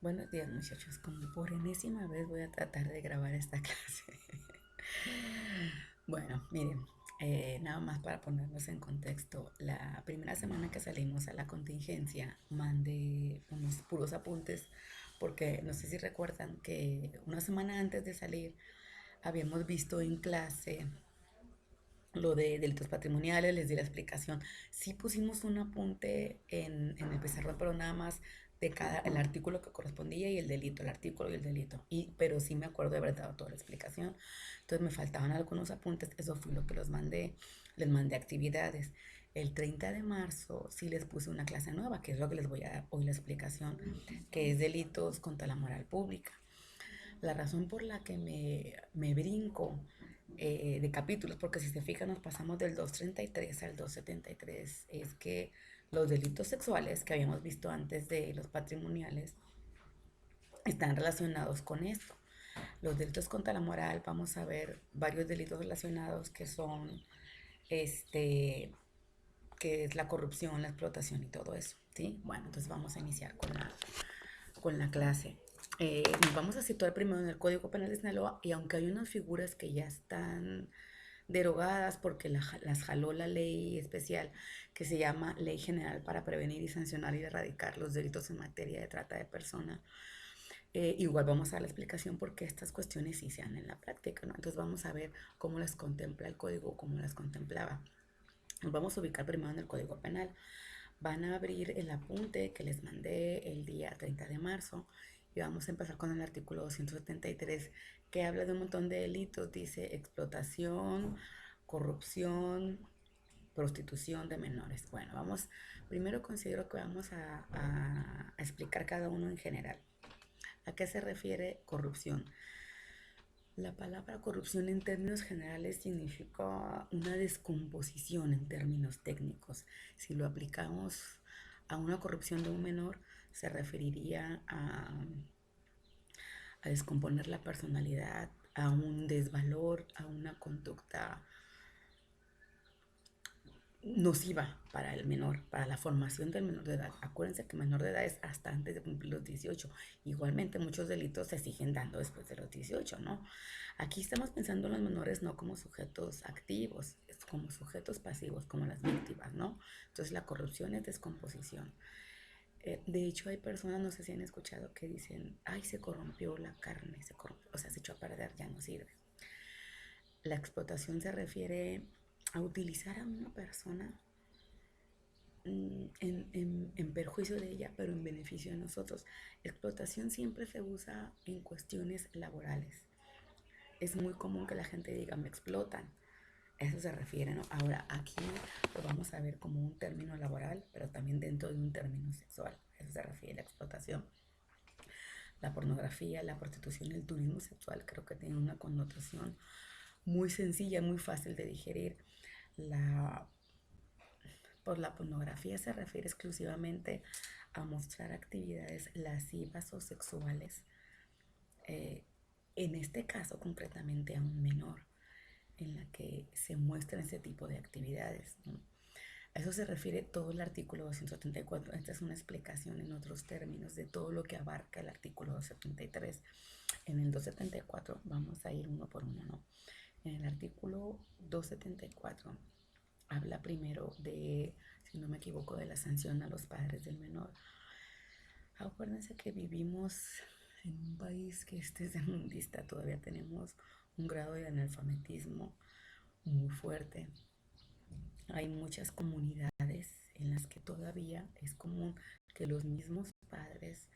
Buenos días, muchachos. Como por enésima vez voy a tratar de grabar esta clase. Bueno, miren, nada más para ponernos en contexto. La primera semana que salimos a la contingencia, mandé unos puros apuntes porque no sé si recuerdan que una semana antes de salir habíamos visto en clase lo de delitos patrimoniales, les di la explicación. Sí pusimos un apunte en el pizarrón, pero nada más de cada, el artículo que correspondía y el delito, el artículo y el delito. Pero sí me acuerdo de haber dado toda la explicación. Entonces me faltaban algunos apuntes, eso fue lo que los mandé, les mandé actividades. El 30 de marzo sí les puse una clase nueva, que es lo que les voy a dar hoy la explicación, que es delitos contra la moral pública. La razón por la que me brinco de capítulos, porque si se fijan nos pasamos del 233 al 273, es que los delitos sexuales que habíamos visto antes de los patrimoniales están relacionados con esto. Los delitos contra la moral, vamos a ver varios delitos relacionados que son, este, que es la corrupción, la explotación y todo eso, ¿sí? Bueno, entonces vamos a iniciar con la clase. Nos vamos a situar primero en el Código Penal de Sinaloa y aunque hay unas figuras que ya están derogadas porque las jaló la ley especial que se llama Ley General para Prevenir y Sancionar y Erradicar los Delitos en Materia de Trata de Personas, igual vamos a dar la explicación porque estas cuestiones sí se dan en la práctica, ¿no? Entonces vamos a ver cómo las contempla el código, cómo las contemplaba. Nos vamos a ubicar primero en el Código Penal. Van a abrir el apunte que les mandé el día 30 de marzo y vamos a empezar con el artículo 273 que habla de un montón de delitos. Dice explotación, corrupción, prostitución de menores. Bueno, primero considero que vamos a explicar cada uno en general. ¿A qué se refiere corrupción? La palabra corrupción en términos generales significa una descomposición en términos técnicos. Si lo aplicamos a una corrupción de un menor, se referiría a descomponer la personalidad, a un desvalor, a una conducta nociva para el menor, para la formación del menor de edad. Acuérdense que menor de edad es hasta antes de cumplir los 18. Igualmente muchos delitos se siguen dando después de los 18, ¿no? Aquí estamos pensando en los menores no como sujetos activos, como sujetos pasivos, como las víctimas, ¿no? Entonces la corrupción es descomposición. De hecho hay personas, no sé si han escuchado, que dicen, ay, se corrompió la carne, se corrompió, o sea, se echó a perder, ya no sirve. La explotación se refiere a utilizar a una persona en perjuicio de ella, pero en beneficio de nosotros. Explotación siempre se usa en cuestiones laborales. Es muy común que la gente diga, me explotan. A eso se refiere, ¿no? Ahora, aquí lo vamos a ver como un término laboral, pero también dentro de un término sexual. A eso se refiere la explotación. La pornografía, la prostitución y el turismo sexual creo que tienen una connotación muy sencilla, muy fácil de digerir. La Por la pornografía se refiere exclusivamente a mostrar actividades lascivas o sexuales, eh, en este caso concretamente a un menor, en la que se muestran ese tipo de actividades, ¿no? A eso se refiere todo el artículo 274. Esta es una explicación en otros términos de todo lo que abarca el artículo 273. En el 274 vamos a ir uno por uno, ¿no? En el artículo 274 habla primero de, si no me equivoco, de la sanción a los padres del menor. Acuérdense que vivimos en un país que es tercermundista, todavía tenemos un grado de analfabetismo muy fuerte. Hay muchas comunidades en las que todavía es común que los mismos padres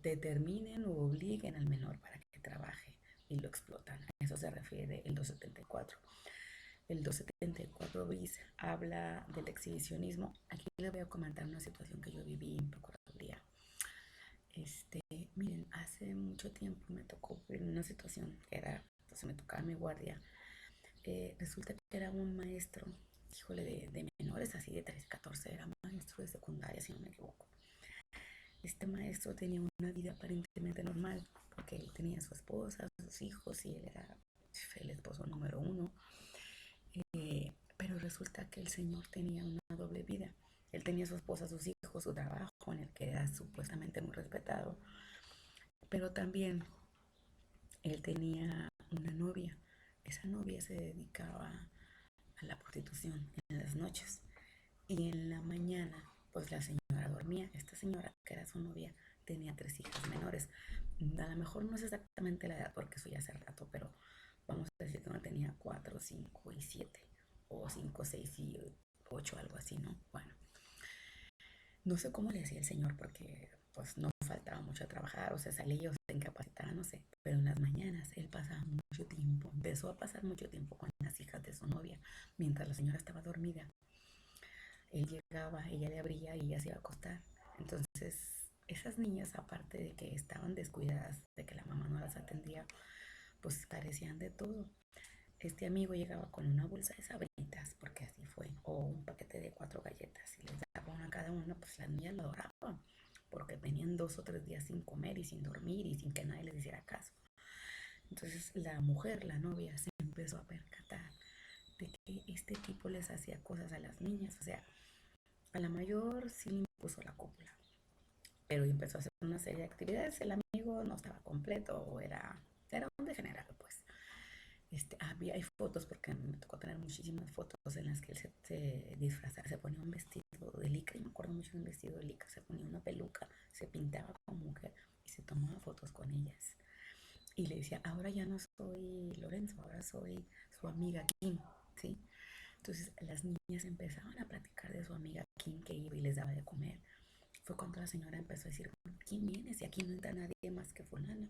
determinen o obliguen al menor para que trabaje y lo explotan. A eso se refiere el 274. El 274 bis habla del exhibicionismo. Aquí les voy a comentar una situación que yo viví en Procuraduría. Miren, hace mucho tiempo me tocó ver una situación que era, pues me tocaba mi guardia. Resulta que era un maestro, híjole, de menores, así de 13, 14, era maestro de secundaria, si no me equivoco. Este maestro tenía una vida aparentemente normal, porque él tenía a su esposa, sus hijos, y él era el esposo número uno. Pero resulta que el señor tenía una doble vida. Él tenía a su esposa, sus hijos, su trabajo en el que era supuestamente muy respetado, pero también él tenía una novia. Esa novia se dedicaba a la prostitución en las noches y en la mañana pues la señora dormía. Esta señora, que era su novia, tenía 3 hijas menores. A lo mejor no es exactamente la edad porque eso ya hace rato, pero vamos a decir que uno tenía 4, 5 y 7, o 5, 6 y 8, algo así, ¿no? Bueno, no sé cómo le hacía el señor porque pues no faltaba mucho a trabajar, o sea, salía o se incapacitaba, no sé, pero en las mañanas él pasaba mucho tiempo, empezó a pasar mucho tiempo con las hijas de su novia, mientras la señora estaba dormida. Él llegaba, ella le abría y ella se iba a acostar. Entonces, esas niñas, aparte de que estaban descuidadas, de que la mamá no las atendía, pues carecían de todo. Este amigo llegaba con una bolsa de sabritas, porque así fue, o un paquete de 4 galletas, y les daba una a cada una, pues las niñas lo adoraban, porque tenían 2 o 3 días sin comer y sin dormir y sin que nadie les hiciera caso. Entonces la mujer, la novia, se empezó a percatar de que este tipo les hacía cosas a las niñas, o sea, a la mayor sí le impuso la cúpula, pero empezó a hacer una serie de actividades. El amigo no estaba completo, o era un degenerado, pues. Hay fotos, porque me tocó tener muchísimas fotos en las que él se disfrazaba, se ponía un vestido de licra, y me acuerdo mucho de un vestido de licra, se ponía una peluca, se pintaba como mujer y se tomaba fotos con ellas. Y le decía, ahora ya no soy Lorenzo, ahora soy su amiga Kim, ¿sí? Entonces las niñas empezaban a platicar de su amiga Kim, que iba y les daba de comer. Fue cuando la señora empezó a decir, ¿quién viene? Si aquí no entra nadie más que fulano.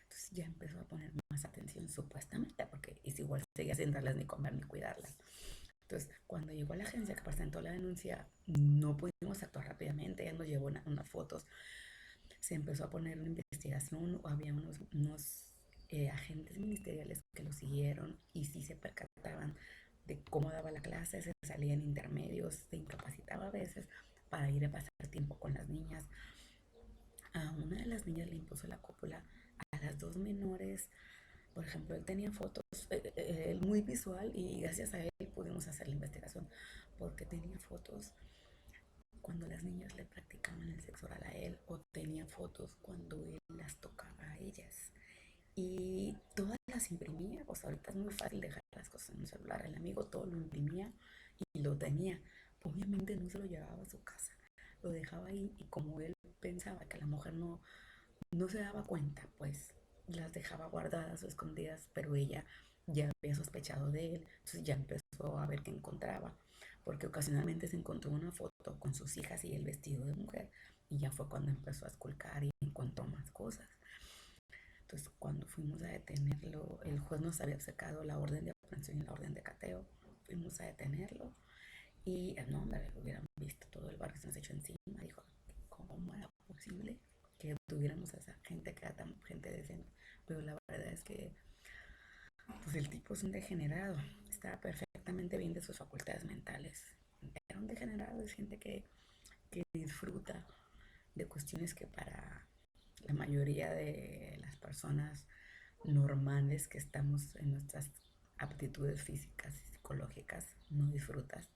Entonces ya empezó a poner más atención, supuestamente, porque es igual seguía sin darles ni comer ni cuidarlas. Entonces, cuando llegó a la agencia que presentó la denuncia, no pudimos actuar rápidamente. Ella nos llevó unas fotos, se empezó a poner una investigación, había unos agentes ministeriales que lo siguieron y sí se percataban de cómo daba la clase, se salían intermedios, se incapacitaba a veces para ir a pasar tiempo con las niñas. A una de las niñas le impuso la cópula, a las 2 menores, por ejemplo, él tenía fotos, él muy visual, y gracias a él pudimos hacer la investigación, porque tenía fotos cuando las niñas le practicaban el sexo oral a él, o tenía fotos cuando él las tocaba a ellas. Y todas las imprimía, pues ahorita es muy fácil dejar las cosas en un celular. El amigo todo lo imprimía y lo tenía. Obviamente no se lo llevaba a su casa, lo dejaba ahí, y como él pensaba que la mujer no se daba cuenta, pues las dejaba guardadas o escondidas, pero ella ya había sospechado de él, entonces ya empezó a ver qué encontraba, porque ocasionalmente se encontró una foto con sus hijas y el vestido de mujer, y ya fue cuando empezó a esculcar y encontró más cosas. Entonces, cuando fuimos a detenerlo, el juez nos había sacado la orden de aprehensión y la orden de cateo. Fuimos a detenerlo y no, hombre, lo hubieran visto, todo el barrio se nos echó encima. Dijo, ¿cómo era posible que tuviéramos a esa gente, que era tan gente decente? Pero la verdad es que pues el tipo es un degenerado, estaba perfectamente bien de sus facultades mentales. Era un degenerado, es gente que disfruta de cuestiones que para la mayoría de las personas normales que estamos en nuestras aptitudes físicas y psicológicas no disfrutas.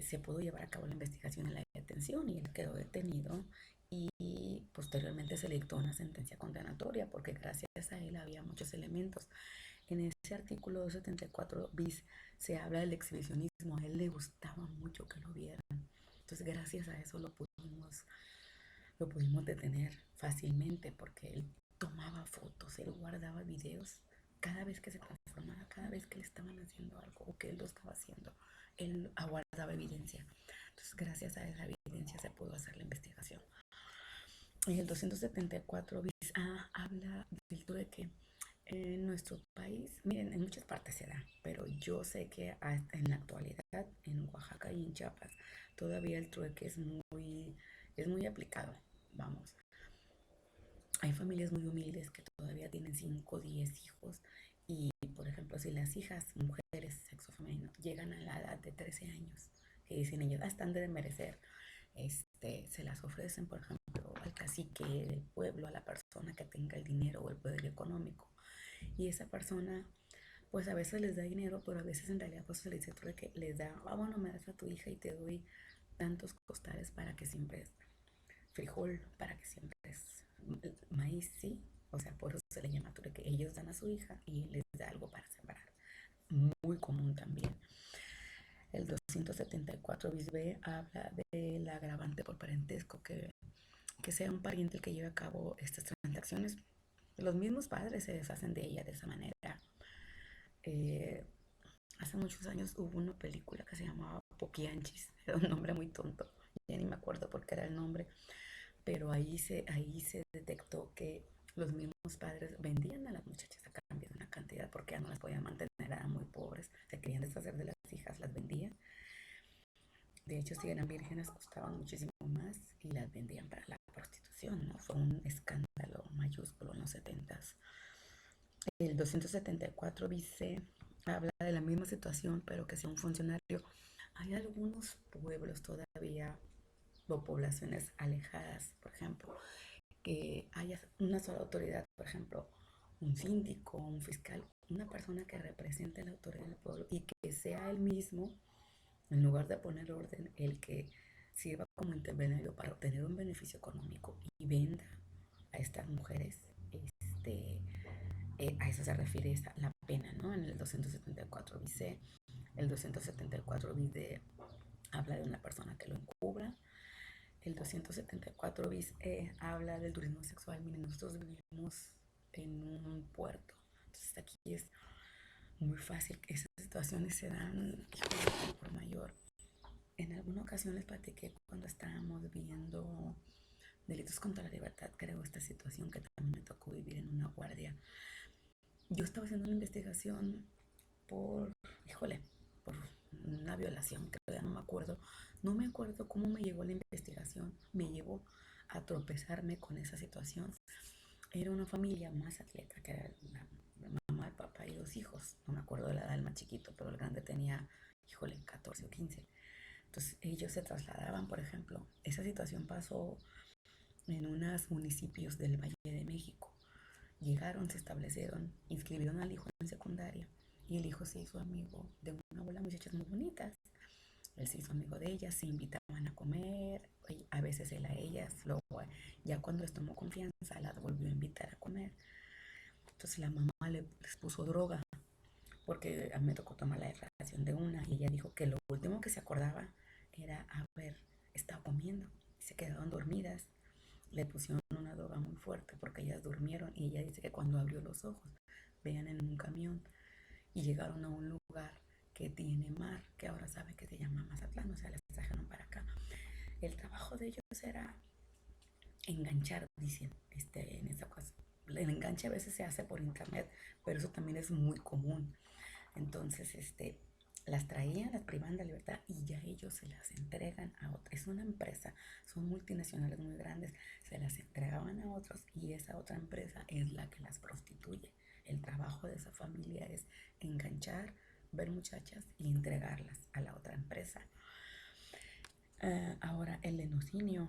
Se pudo llevar a cabo la investigación en la detención y él quedó detenido, y posteriormente se le dictó una sentencia condenatoria porque gracias a él había muchos elementos. En ese artículo 274 bis se habla del exhibicionismo, a él le gustaba mucho que lo vieran. Entonces gracias a eso lo pudimos detener fácilmente, porque él tomaba fotos, él guardaba videos cada vez que se transformaba, cada vez que le estaban haciendo algo o que él lo estaba haciendo, él aguardaba evidencia. Entonces, gracias a esa evidencia se pudo hacer la investigación. Y el 274 bis habla del hecho de que en nuestro país, miren, en muchas partes se da, pero yo sé que hasta en la actualidad, en Oaxaca y en Chiapas, todavía el trueque es muy aplicado, vamos. Hay familias muy humildes que todavía tienen 5 o 10 hijos, y, por ejemplo, si las hijas, mujeres, sexo femenino, llegan a la edad de 13 años, que dicen ellos, están de merecer, se las ofrecen, por ejemplo, al cacique del pueblo, a la persona que tenga el dinero o el poder económico, y esa persona pues a veces les da dinero, pero a veces en realidad pues se les dice que les da, ah, bueno, me das a tu hija y te doy tantos costales para que siembres frijol, para que siembres maíz, ¿sí? O sea, por eso se le llama ture, que ellos dan a su hija y les da algo para sembrar. Muy común también. El 274 bis B habla del agravante por parentesco, que sea un pariente el que lleve a cabo estas transacciones. Los mismos padres se deshacen de ella de esa manera. Eh, Hace muchos años hubo una película que se llamaba Poquianchis, era un nombre muy tonto, ya ni me acuerdo por qué era el nombre, pero ahí se detectó que los mismos padres vendían a las muchachas a cambio de una cantidad porque ya no las podían mantener, eran muy pobres, se querían deshacer de las hijas, las vendían. De hecho, si eran vírgenes costaban muchísimo más y las vendían para la prostitución, ¿no? Fue un escándalo mayúsculo en los 70s. El 274 dice, habla de la misma situación, pero que sea un funcionario. Hay algunos pueblos todavía o poblaciones alejadas, por ejemplo, que haya una sola autoridad, por ejemplo, un síndico, un fiscal, una persona que represente la autoridad del pueblo y que sea el mismo, en lugar de poner orden, el que sirva como intermediario para obtener un beneficio económico y venda a estas mujeres. este, a eso se refiere la pena, ¿no? En el 274 dice, el 274 dice, habla de una persona que lo encubra. El 274 bis habla del turismo sexual. Miren, nosotros vivimos en un puerto, entonces aquí es muy fácil que esas situaciones se dan, híjole, por mayor. En alguna ocasión les platiqué cuando estábamos viendo delitos contra la libertad, creo, esta situación que también me tocó vivir en una guardia. Yo estaba haciendo una investigación por, híjole, por una violación, creo, ya no me acuerdo. No me acuerdo cómo me llegó la investigación, me llevó a tropezarme con esa situación. Era una familia más atleta, que era la mamá, el papá y dos hijos. No me acuerdo de la edad del más chiquito, pero el grande tenía, híjole, 14 o 15. Entonces ellos se trasladaban, por ejemplo. Esa situación pasó en unos municipios del Valle de México. Llegaron, se establecieron, inscribieron al hijo en secundaria y el hijo se hizo amigo de una bola de muchachas muy bonitas. Él se hizo amigo de ellas, se invitaban a comer, a veces él a ellas, luego ya cuando les tomó confianza las volvió a invitar a comer. Entonces la mamá les puso droga porque a mí me tocó tomar la declaración de una y ella dijo que lo último que se acordaba era haber estado comiendo y se quedaban dormidas. Le pusieron una droga muy fuerte porque ellas durmieron y ella dice que cuando abrió los ojos veían en un camión y llegaron a un lugar que tiene mar, que ahora sabe que se llama Mazatlán, o sea, les trajeron para acá. El trabajo de ellos era enganchar, dicen, en esta cosa. El enganche a veces se hace por internet, pero eso también es muy común. Entonces, las traían, las privaban de libertad y ya ellos se las entregan a otra. Es una empresa, son multinacionales muy grandes, se las entregaban a otros y esa otra empresa es la que las prostituye. El trabajo de esa familia es enganchar, ver muchachas y entregarlas a la otra empresa. Ahora, el lenocinio,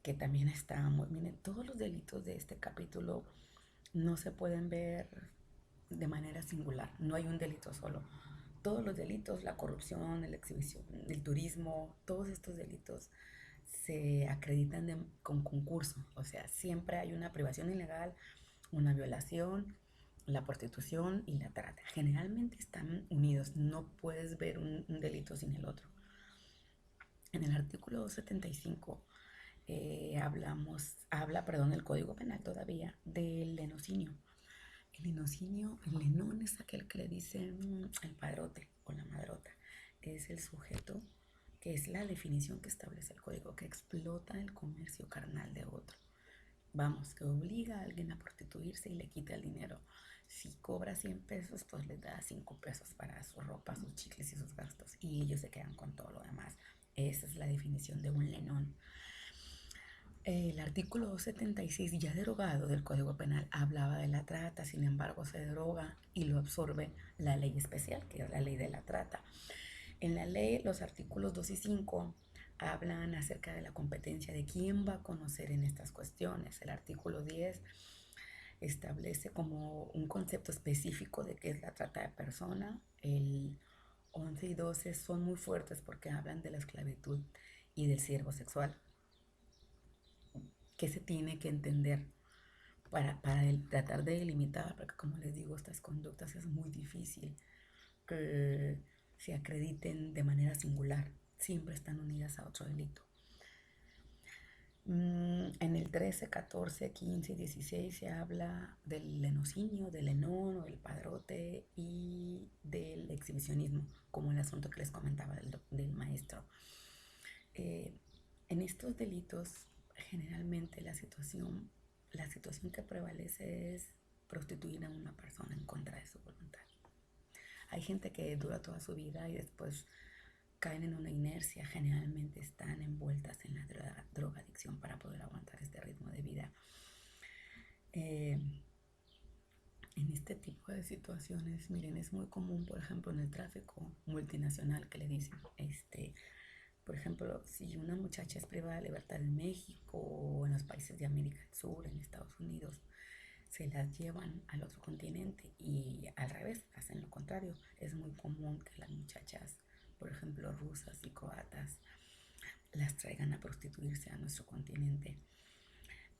que también estábamos, miren, todos los delitos de este capítulo no se pueden ver de manera singular, no hay un delito solo. Todos los delitos, la corrupción, el exhibición, el turismo, todos estos delitos se acreditan con concurso, o sea, siempre hay una privación ilegal, una violación, la prostitución y la trata. Generalmente están unidos, no puedes ver un delito sin el otro. En el artículo 275 el Código Penal todavía del lenocinio. El lenocinio, el lenón es aquel que le dicen el padrote o la madrota. Es el sujeto que es la definición que establece el código, que explota el comercio carnal de otro. Vamos, que obliga a alguien a prostituirse y le quita el dinero. Si cobra 100 pesos, pues le da 5 pesos para su ropa, sus chicles y sus gastos. Y ellos se quedan con todo lo demás. Esa es la definición de un lenón. El artículo 276, ya derogado del Código Penal, hablaba de la trata, sin embargo se deroga y lo absorbe la ley especial, que es la ley de la trata. En la ley, los artículos 2 y 5 hablan acerca de la competencia de quién va a conocer en estas cuestiones. El artículo 10 establece como un concepto específico de qué es la trata de persona. El 11 y 12 son muy fuertes porque hablan de la esclavitud y del siervo sexual. ¿Qué se tiene que entender para tratar de delimitar? Porque como les digo, estas conductas es muy difícil que se acrediten de manera singular. Siempre están unidas a otro delito. En el 13, 14, 15 y 16 se habla del lenocinio, del lenón o del padrote y del exhibicionismo, como el asunto que les comentaba del maestro. Eh, en estos delitos, generalmente la situación que prevalece es prostituir a una persona en contra de su voluntad. Hay gente que dura toda su vida y después caen en una inercia, generalmente están envueltas en la drogadicción para poder aguantar este ritmo de vida. Eh, en este tipo de situaciones, miren, es muy común, por ejemplo, en el tráfico multinacional que le dicen, por ejemplo, si una muchacha es privada de libertad en México o en los países de América del Sur, en Estados Unidos, se las llevan al otro continente y al revés, hacen lo contrario. Es muy común que las muchachas, por ejemplo, rusas y croatas, las traigan a prostituirse a nuestro continente.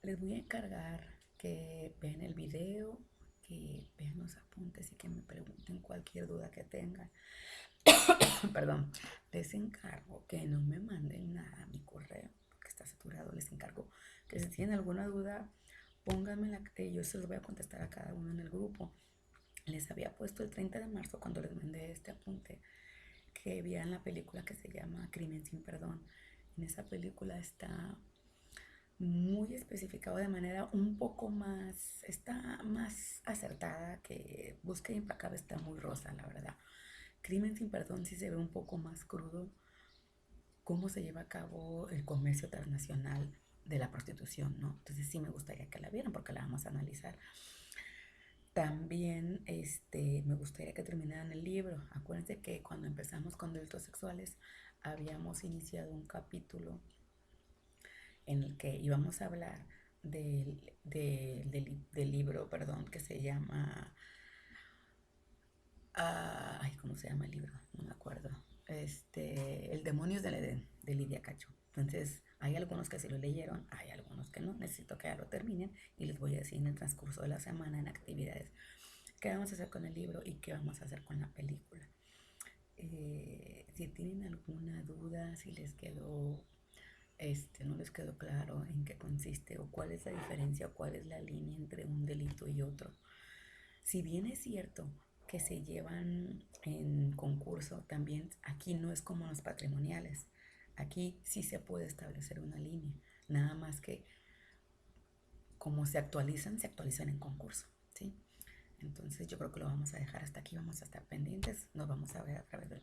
Les voy a encargar que vean el video, que vean los apuntes y que me pregunten cualquier duda que tengan. Perdón, les encargo que no me manden nada a mi correo, porque está saturado. Les encargo que si tienen alguna duda, pónganmela, que yo se los voy a contestar a cada uno en el grupo. Les había puesto el 30 de marzo cuando les mandé este apunte que vieran la película que se llama Crimen sin Perdón. En esa película está muy especificado de manera un poco más, está más acertada que Búsqueda Implacable. Está muy rosa, la verdad. Crimen sin Perdón sí se ve un poco más crudo cómo se lleva a cabo el comercio transnacional de la prostitución, ¿no? Entonces sí me gustaría que la vieran porque la vamos a analizar. También me gustaría que terminaran el libro. Acuérdense que cuando empezamos con delitos sexuales habíamos iniciado un capítulo en el que íbamos a hablar del libro, perdón, que se llama, ay, ¿cómo se llama el libro? No me acuerdo. El Demonios del Edén, de Lidia Cacho. Entonces, hay algunos que sí lo leyeron, hay algunos que no. Necesito que ya lo terminen y les voy a decir en el transcurso de la semana en actividades qué vamos a hacer con el libro y qué vamos a hacer con la película. Si tienen alguna duda, si les quedó, no les quedó claro en qué consiste o cuál es la diferencia o cuál es la línea entre un delito y otro. Si bien es cierto que se llevan en concurso, también aquí no es como los patrimoniales. Aquí sí se puede establecer una línea, nada más que como se actualizan en concurso, ¿sí? Entonces yo creo que lo vamos a dejar hasta aquí, vamos a estar pendientes, nos vamos a ver a través del